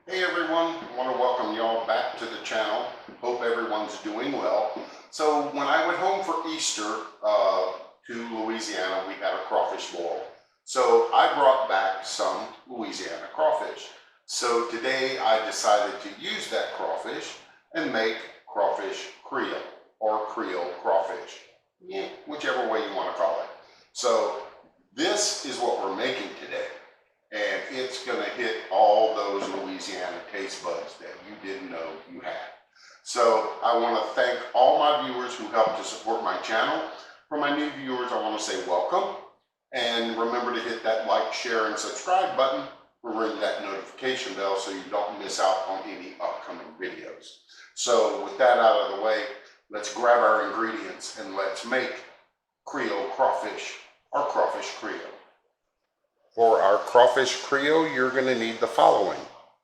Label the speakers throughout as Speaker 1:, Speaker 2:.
Speaker 1: Hey everyone, I want to welcome y'all back to the channel. Hope everyone's doing well. So when I went home for Easter to Louisiana, we had a crawfish boil. So I brought back some Louisiana crawfish. So today I decided to use that crawfish and make crawfish Creole or Creole crawfish. Yeah, whichever way you want to call it. So this is what we're making today. And it's going to hit all those Louisiana taste buds that you didn't know you had. So I want to thank all my viewers who helped to support my channel. For my new viewers, I want to say welcome. And remember to hit that like, share, and subscribe button, or ring that notification bell so you don't miss out on any upcoming videos. So with that out of the way, let's grab our ingredients and let's make Creole crawfish or crawfish Creole. For our crawfish Creole, you're going to need the following: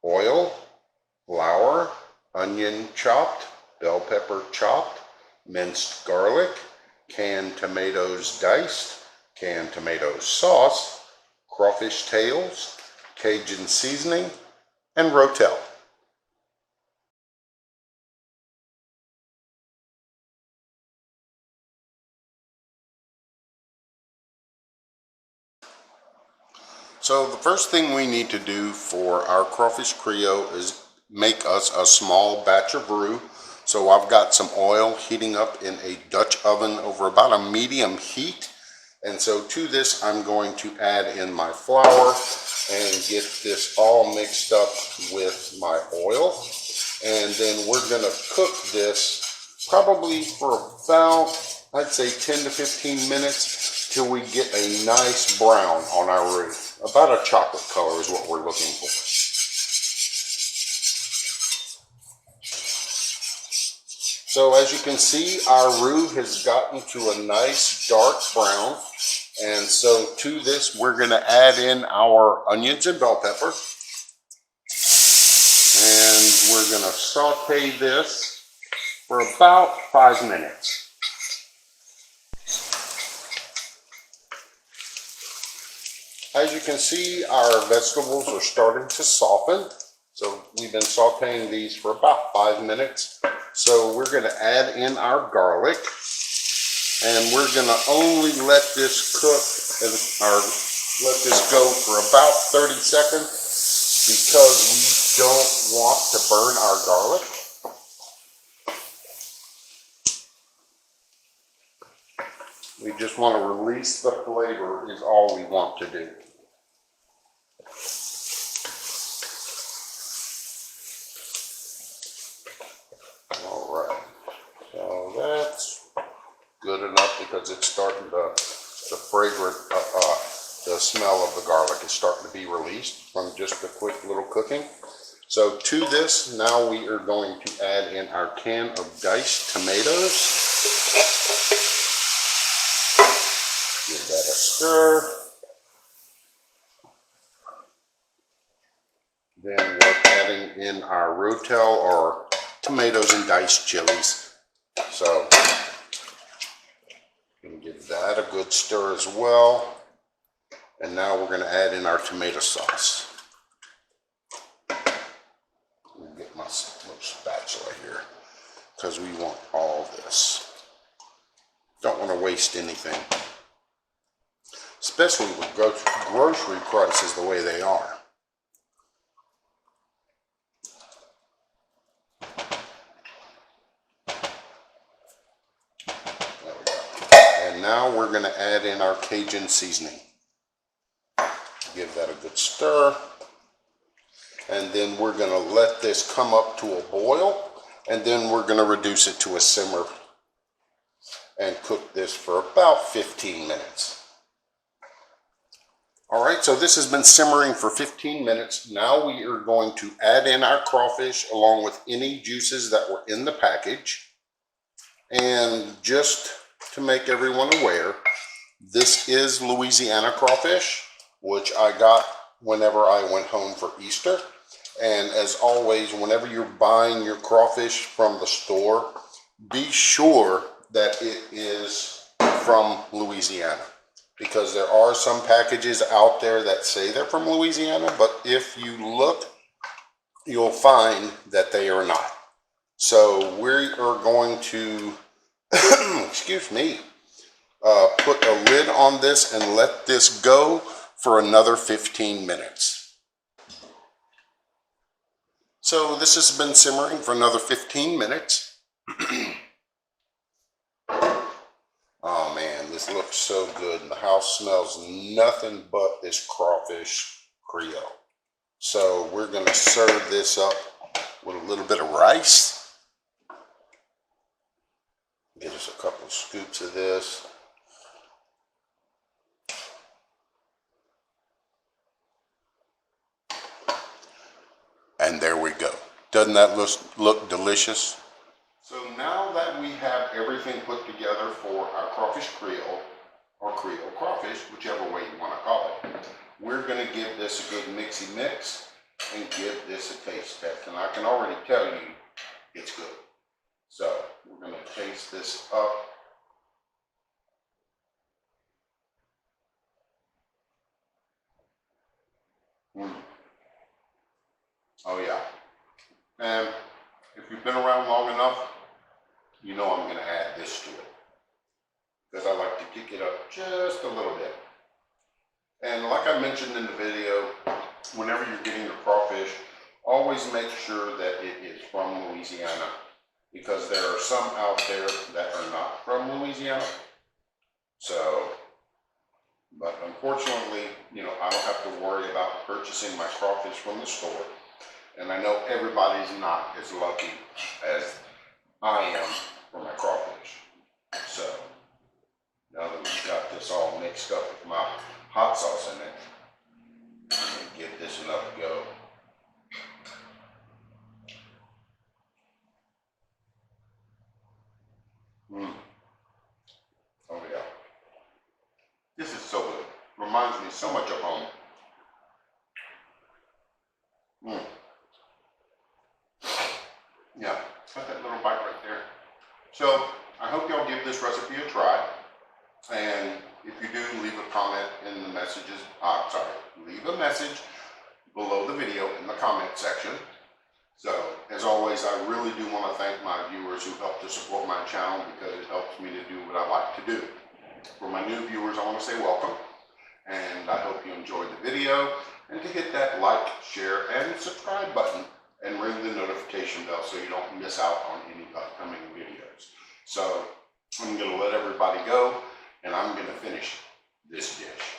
Speaker 1: oil, flour, onion chopped, bell pepper chopped, minced garlic, canned tomatoes diced, canned tomato sauce, crawfish tails, Cajun seasoning, and rotel. So the first thing we need to do for our crawfish Creole is make us a small batch of roux. So I've got some oil heating up in a Dutch oven over about a medium heat. And so to this, I'm going to add in my flour and get this all mixed up with my oil. And then we're going to cook this probably for about, I'd say 10 to 15 minutes till we get a nice brown on our roux. About a chocolate color is what we're looking for. So as you can see, our roux has gotten to a nice dark brown. And so to this, we're going to add in our onions and bell pepper. And we're going to saute this for about 5 minutes. As you can see, our vegetables are starting to soften. So we've been sauteing these for about 5 minutes. So we're going to add in our garlic. And we're going to only let this cook or let this go for about 30 seconds because we don't want to burn our garlic. We just want to release the flavor is all we want to do. All right, so that's good enough because it's starting to, the smell of the garlic is starting to be released from just a quick little cooking. So to this, now we are going to add in our can of diced tomatoes. Give that a stir. Then we're adding in our rotel or tomatoes and diced chilies. So we can give that a good stir as well. And now we're going to add in our tomato sauce. Let me get my little spatula here because we want all this. Don't want to waste anything, especially with grocery prices the way they are. There we go. And now we're going to add in our Cajun seasoning. Give that a good stir. And then we're going to let this come up to a boil. And then we're going to reduce it to a simmer and cook this for about 15 minutes. All right, so this has been simmering for 15 minutes. Now we are going to add in our crawfish along with any juices that were in the package. And just to make everyone aware, this is Louisiana crawfish, which I got whenever I went home for Easter. And as always, whenever you're buying your crawfish from the store, be sure that it is from Louisiana, because there are some packages out there that say they're from Louisiana, but if you look you'll find that they are not. So we are going to, excuse me, put a lid on this and let this go for another 15 minutes. So this has been simmering for another 15 minutes. Oh man, this looks so good. The house smells nothing but this crawfish Creole. So we're going to serve this up with a little bit of rice. Get us a couple of scoops of this. And there we go. Doesn't that look delicious? So now that we have everything put together for our crawfish Creole, or Creole crawfish, whichever way you want to call it, we're going to give this a good mixy mix and give this a taste test. And I can already tell you it's good. So we're going to taste this up. Oh yeah. And if you've been around long enough, you know I'm going to add this to it, because I like to kick it up just a little bit. And like I mentioned in the video, whenever you're getting the crawfish, always make sure that it is from Louisiana, because there are some out there that are not from Louisiana. So, but unfortunately, you know, I don't have to worry about purchasing my crawfish from the store. And I know everybody's not as lucky as I am for my crawfish. So, now that we've got this all mixed up with my hot sauce in it, I'm going to give this another go. Oh yeah. This is so good. Reminds me so much of home. Yeah, got that little bite right there. So I hope y'all give this recipe a try. And if you do, leave a comment in the messages. Leave a message below the video in the comment section. So as always, I really do want to thank my viewers who help to support my channel, because it helps me to do what I like to do. For my new viewers, I want to say welcome. And I hope you enjoyed the video, and to hit that like, share, and subscribe button, and ring the notification bell so you don't miss out on any upcoming videos. So I'm going to let everybody go, and I'm going to finish this dish.